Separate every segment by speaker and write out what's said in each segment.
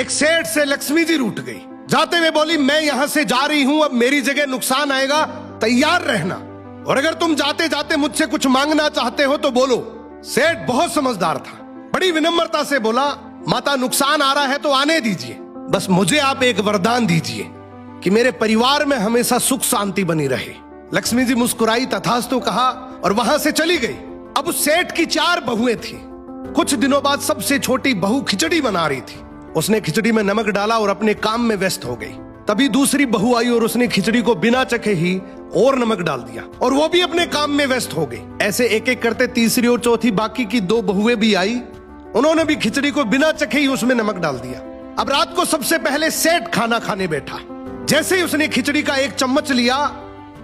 Speaker 1: एक सेठ से लक्ष्मी जी रूठ गई। जाते हुए बोली, मैं यहां से जा रही हूं, अब मेरी जगह नुकसान आएगा, तैयार रहना, और अगर तुम जाते जाते मुझसे कुछ मांगना चाहते हो तो बोलो। सेठ बहुत समझदार था, बड़ी विनम्रता से बोला, माता नुकसान आ रहा है तो आने दीजिए, बस मुझे आप एक वरदान दीजिए कि मेरे परिवार में हमेशा सुख शांति बनी रहे। लक्ष्मी जी मुस्कुराई, तथास्तु कहा और वहां से चली गई। अब उस सेठ की 4 बहुएं थी। कुछ दिनों बाद सबसे छोटी बहू खिचड़ी बना रही थी। उसने खिचड़ी में नमक डाला और अपने काम में व्यस्त हो गई। तभी दूसरी बहू आई और उसने खिचड़ी को बिना चखे ही और नमक डाल दिया और वो भी अपने काम में व्यस्त हो गई। ऐसे एक एक करते तीसरी और चौथी बाकी की 2 बहुएं भी आई। उन्होंने भी खिचड़ी को बिना चखे ही उसमें नमक डाल दिया। अब रात को सबसे पहले सेठ खाना खाने बैठा। जैसे ही उसने खिचड़ी का एक चम्मच लिया,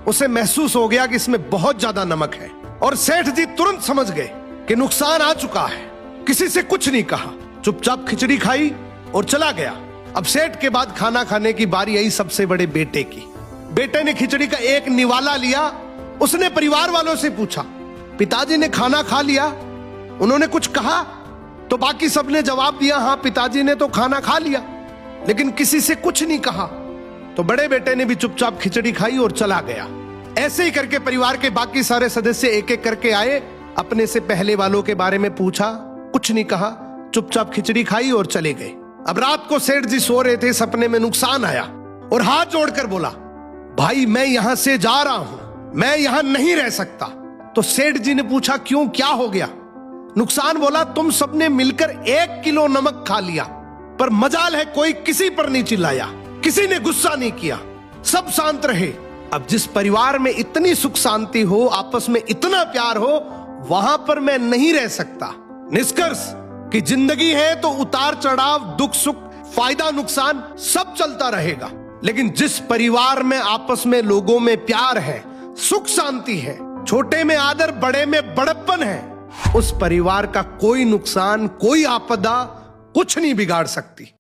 Speaker 1: उसे महसूस हो गया कि इसमें बहुत ज्यादा नमक है, और सेठ जी तुरंत समझ गए कि नुकसान आ चुका है। किसी से कुछ नहीं कहा, चुपचाप खिचड़ी खाई और चला गया। अब सेठ के बाद खाना खाने की बारी आई सबसे बड़े बेटे की। बेटे ने खिचड़ी का एक निवाला लिया। उसने परिवार वालों से पूछा, पिताजी ने खाना खा लिया? उन्होंने कुछ कहा? तो बाकी सबने जवाब दिया, हाँ पिताजी ने तो खाना खा लिया, लेकिन किसी से कुछ नहीं कहा। तो बड़े बेटे ने भी चुपचाप खिचड़ी खाई और चला गया। ऐसे ही करके परिवार के बाकी सारे सदस्य एक एक करके आए, अपने से पहले वालों के बारे में पूछा, कुछ नहीं कहा, चुपचाप खिचड़ी खाई और चले गए। अब रात को सेठ जी सो रहे थे, सपने में नुकसान आया और हाथ जोड़कर बोला, भाई मैं यहां से जा रहा हूं, मैं यहां नहीं रह सकता। तो सेठ जी ने पूछा, क्यों, क्या हो गया? नुकसान बोला, तुम सबने मिलकर 1 किलो नमक खा लिया, पर मजाल है कोई किसी पर नहीं चिल्लाया, किसी ने गुस्सा नहीं किया, सब शांत रहे। अब जिस परिवार में इतनी सुख शांति हो, आपस में इतना प्यार हो, वहां पर मैं नहीं रह सकता। निष्कर्ष कि जिंदगी है तो उतार चढ़ाव, दुख सुख, फायदा नुकसान सब चलता रहेगा, लेकिन जिस परिवार में आपस में लोगों में प्यार है, सुख शांति है, छोटे में आदर, बड़े में बड़प्पन है, उस परिवार का कोई नुकसान, कोई आपदा कुछ नहीं बिगाड़ सकती।